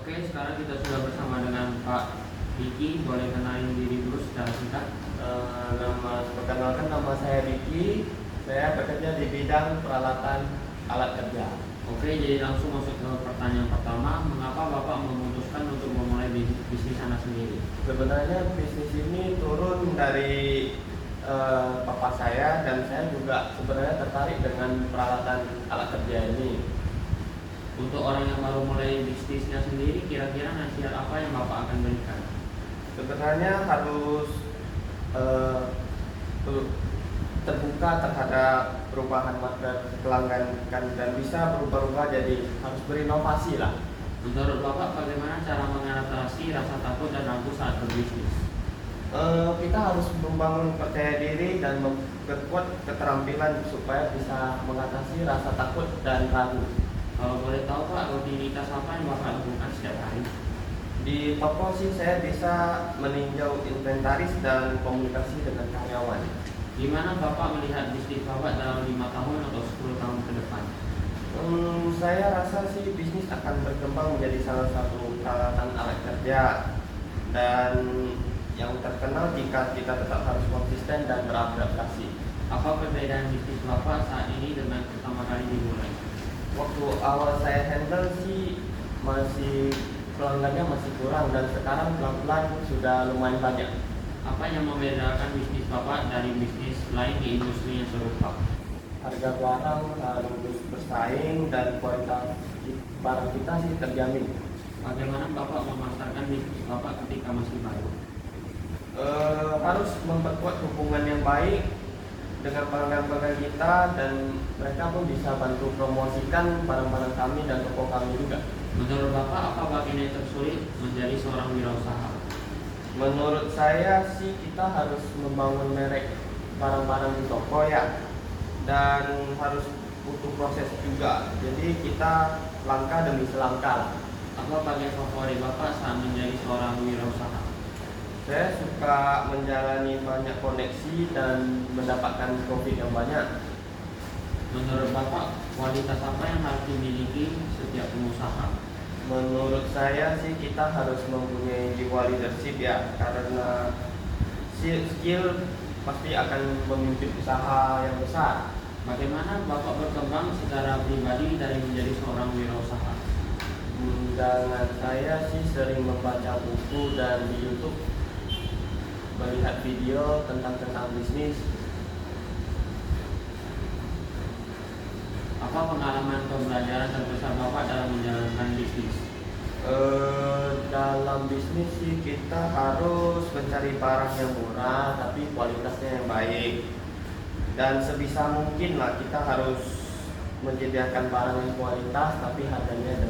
Oke, sekarang kita sudah bersama dengan Pak Diki. Boleh kenalin diri dulu secara singkat. Perkenalkan, nama saya Diki. Saya bekerja di bidang peralatan alat kerja. Oke, jadi langsung masuk ke pertanyaan pertama. Mengapa Bapak memutuskan untuk memulai bisnis anak sendiri? Sebenarnya bisnis ini turun dari papa saya, dan saya juga sebenarnya tertarik dengan peralatan alat kerja ini. Untuk orang yang baru mulai bisnisnya sendiri, kira-kira nasihat apa yang Bapak akan berikan? Sebenarnya harus eh, terbuka terhadap perubahan market pelanggan dan bisa berubah-ubah, jadi harus berinovasi lah. Menurut Bapak, bagaimana cara mengatasi rasa takut dan ragu saat berbisnis? Kita harus membangun percaya diri dan memperkuat keterampilan supaya bisa mengatasi rasa takut dan ragu. Kalau boleh tahu Pak, rutinitas apa yang Bapak lakukan setiap hari? Di toko sih saya bisa meninjau inventaris dan komunikasi dengan karyawan. Gimana Bapak melihat bisnis Bapak dalam 5 tahun atau 10 tahun ke depan? Saya rasa sih bisnis akan berkembang menjadi salah satu peralatan alat kerja dan yang terkenal jika kita tetap harus konsisten dan beradaptasi. Apa perbedaan bisnis Bapak saat ini dengan pertama kali dimulai? Waktu awal saya handle sih pelanggannya masih kurang, dan sekarang pelan-pelan sudah lumayan banyak. Apa yang membedakan bisnis Bapak dari bisnis lain di industri yang serupa? Harga barang harus bersaing dan kualitas barang kita sih terjamin. Bagaimana Bapak memasarkan bisnis Bapak ketika masih baru? Harus memperkuat hubungan yang baik dengan pelanggan-pelanggan kita, dan mereka pun bisa bantu promosikan barang-barang kami dan toko kami juga. Menurut Bapak, apa bagian yang tersulit menjadi seorang wirausaha? Menurut saya sih kita harus membangun merek barang-barang di toko ya, dan harus butuh proses juga. Jadi kita langkah demi selangkah. Apa bagian favorit Bapak saat menjadi seorang wirausaha? Saya suka menjalani banyak koneksi dan mendapatkan profit yang banyak. Menurut Bapak, kualitas apa yang harus dimiliki setiap pengusaha? Menurut saya sih kita harus mempunyai jiwa leadership ya, karena skill pasti akan memimpin usaha yang besar. Bagaimana Bapak berkembang secara pribadi dari menjadi seorang wirausaha? Dengan saya sih sering membaca buku dan di YouTube melihat video tentang bisnis. Apa pengalaman pembelajaran terbesar Bapak dalam menjalankan bisnis? Dalam bisnis sih kita harus mencari barang yang murah tapi kualitasnya yang baik, dan sebisa mungkin lah kita harus menyediakan barang yang kualitas tapi harganya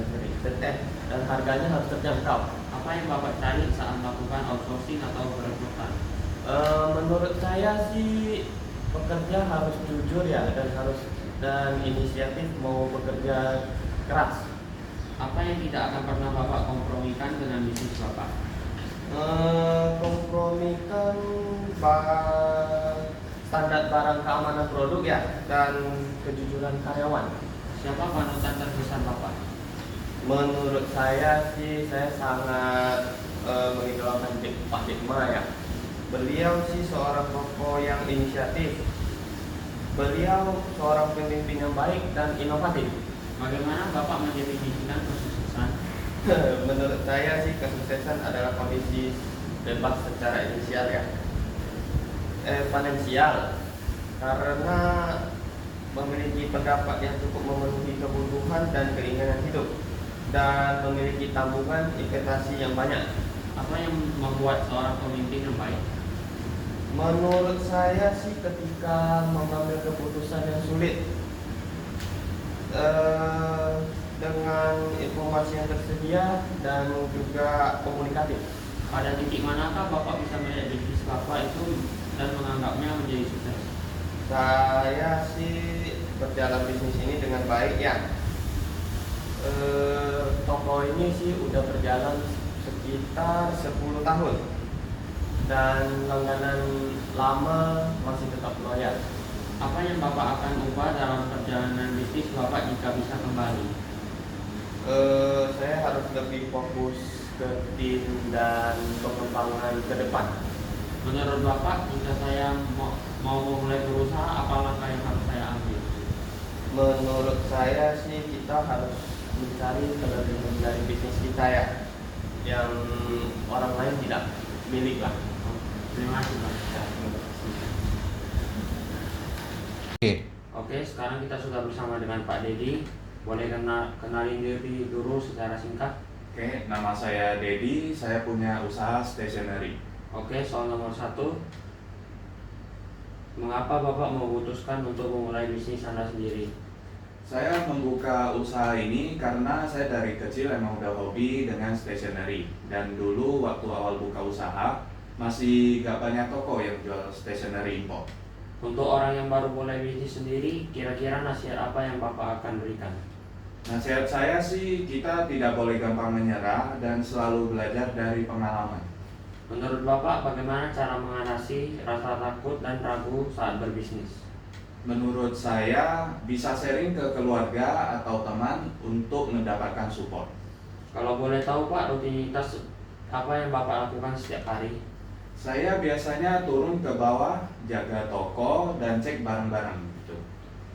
harus terjangkau. Apa yang Bapak cari saat melakukan outsourcing atau perekrutan? Menurut saya sih pekerja harus jujur ya, dan inisiatif, mau bekerja keras. Apa yang tidak akan pernah Bapak kompromikan dengan bisnis Bapak? Kompromikan standar barang, keamanan produk ya, dan kejujuran karyawan. Siapa panutan terbesar Bapak? Menurut saya sih saya sangat mengidolakan Pak Jack Ma ya. Beliau sih seorang tokoh yang inisiatif. Beliau seorang pemimpin yang baik dan inovatif. Bagaimana Bapak mendefinisikan kesuksesan? Menurut saya sih kesuksesan adalah kondisi bebas secara finansial, karena memiliki pendapat yang cukup memenuhi kebutuhan dan keinginan hidup, dan memiliki tabungan investasi yang banyak. Apa yang membuat seorang pemimpin yang baik? Menurut saya sih ketika mengambil keputusan yang sulit, dengan informasi yang tersedia dan juga komunikatif. Pada titik manakah Bapak bisa melihat bisnis Bapak itu dan menganggapnya menjadi sukses? Saya sih berjalan bisnis ini dengan baik ya. Toko ini sih udah berjalan sekitar 10 tahun, dan langganan lama masih tetap loyal. Apa yang Bapak akan ubah dalam perjalanan bisnis Bapak jika bisa kembali? Saya harus lebih fokus ke tim dan pengembangan ke depan. Menurut Bapak, jika saya mau memulai berusaha, apa langkah yang harus saya ambil? Menurut saya sih kita harus mencari kelebihan dari bisnis kita ya, yang orang lain tidak milik lah. Terima kasih, Pak. Ya, terima kasih. Oke, Oke, sekarang kita sudah bersama dengan Pak Dedi. Boleh kenalin diri dulu secara singkat. Oke, nama saya Dedi, saya punya usaha stationery. Oke, soal nomor 1. Mengapa Bapak memutuskan untuk memulai bisnis Anda sendiri? Saya membuka usaha ini karena saya dari kecil emang udah hobi dengan stationery. Dan dulu waktu awal buka usaha, masih gak banyak toko yang jual stationery impor. Untuk orang yang baru mulai bisnis sendiri, kira-kira nasihat apa yang Bapak akan berikan? Nasihat saya sih, kita tidak boleh gampang menyerah dan selalu belajar dari pengalaman. Menurut Bapak, bagaimana cara mengatasi rasa takut dan ragu saat berbisnis? Menurut saya, bisa sharing ke keluarga atau teman untuk mendapatkan support. Kalau boleh tahu Pak, rutinitas apa yang Bapak lakukan setiap hari? Saya biasanya turun ke bawah, jaga toko, dan cek barang-barang gitu.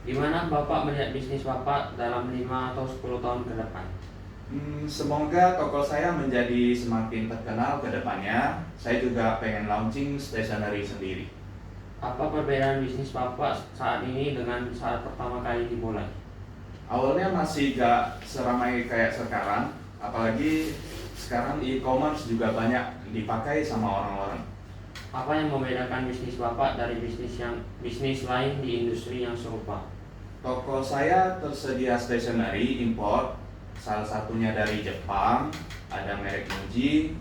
Di mana Bapak melihat bisnis Bapak dalam 5 atau 10 tahun ke depan? Semoga toko saya menjadi semakin terkenal ke depannya. Saya juga pengen launching stationery sendiri. Apa perbedaan bisnis Bapak saat ini dengan saat pertama kali dimulai? Awalnya masih gak seramai kayak sekarang, apalagi sekarang e-commerce juga banyak dipakai sama orang-orang. Apa yang membedakan bisnis Bapak dari bisnis lain di industri yang serupa? Toko saya tersedia stationery import, salah satunya dari Jepang, ada merek Muji,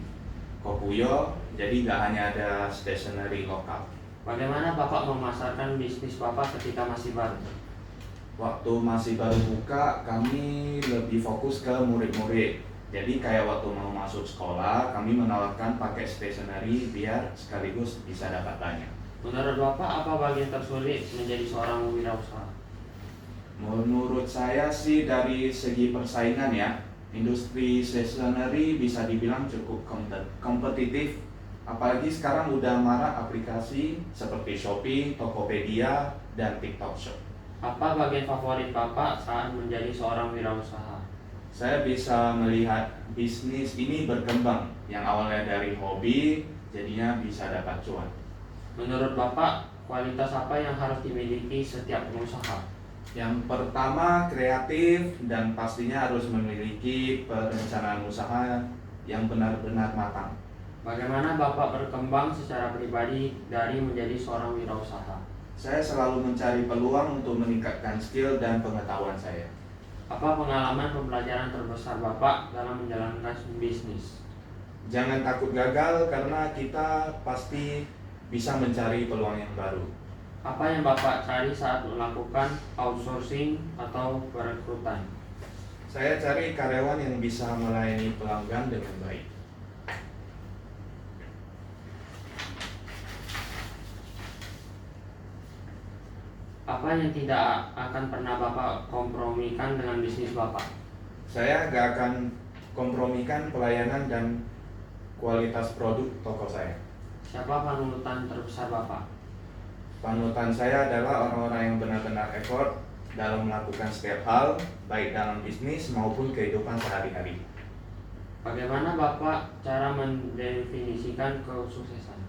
Kokuyo, jadi gak hanya ada stationery lokal. Bagaimana Bapak memasarkan bisnis Bapak ketika masih baru? Waktu masih baru buka, kami lebih fokus ke murid-murid. Jadi kayak waktu mau masuk sekolah, kami menawarkan pakai stationery biar sekaligus bisa dapat banyak. Menurut Bapak, apa bagian tersulit menjadi seorang wirausaha? Menurut saya sih dari segi persaingan ya, industri stationery bisa dibilang cukup kompetitif. Apalagi sekarang udah marak aplikasi seperti Shopee, Tokopedia, dan TikTok Shop. Apa bagian favorit Bapak saat menjadi seorang wirausaha? Saya bisa melihat bisnis ini berkembang, yang awalnya dari hobi, jadinya bisa dapat cuan. Menurut Bapak, kualitas apa yang harus dimiliki setiap pengusaha? Yang pertama, kreatif dan pastinya harus memiliki perencanaan usaha yang benar-benar matang. Bagaimana Bapak berkembang secara pribadi dari menjadi seorang wirausaha? Saya selalu mencari peluang untuk meningkatkan skill dan pengetahuan saya. Apa pengalaman pembelajaran terbesar Bapak dalam menjalankan bisnis? Jangan takut gagal karena kita pasti bisa mencari peluang yang baru. Apa yang Bapak cari saat melakukan outsourcing atau perekrutan? Saya cari karyawan yang bisa melayani pelanggan dengan baik. Apa yang tidak akan pernah Bapak kompromikan dengan bisnis Bapak? Saya gak akan kompromikan pelayanan dan kualitas produk toko saya. Siapa panutan terbesar Bapak? Panutan saya adalah orang-orang yang benar-benar effort dalam melakukan setiap hal, baik dalam bisnis maupun kehidupan sehari-hari. Bagaimana Bapak cara mendefinisikan kesuksesan?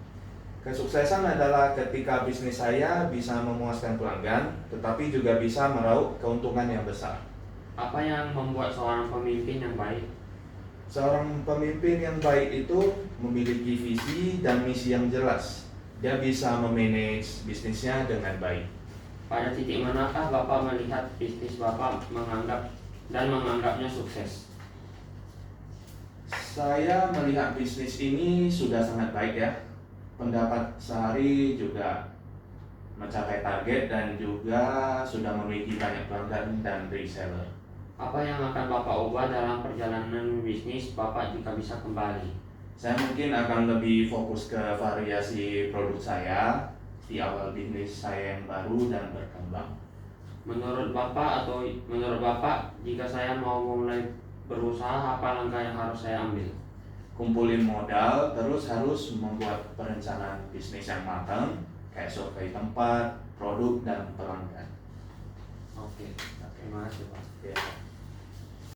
Kesuksesan adalah ketika bisnis saya bisa memuaskan pelanggan, tetapi juga bisa meraup keuntungan yang besar. Apa yang membuat seorang pemimpin yang baik? Seorang pemimpin yang baik itu memiliki visi dan misi yang jelas. Dia bisa memanage bisnisnya dengan baik. Pada titik manakah Bapak melihat bisnis Bapak menganggapnya sukses? Saya melihat bisnis ini sudah sangat baik ya. Pendapat sehari juga mencapai target dan juga sudah memiliki banyak pelanggan dan reseller. Apa yang akan Bapak ubah dalam perjalanan bisnis Bapak jika bisa kembali? Saya mungkin akan lebih fokus ke variasi produk saya di awal bisnis saya yang baru dan berkembang. Menurut Bapak, jika saya mau mulai berusaha, apa langkah yang harus saya ambil? Kumpulin modal, terus harus membuat perencanaan bisnis yang matang, kayak survei tempat, produk, dan pelanggan. Oke, terima kasih Pak. Ya.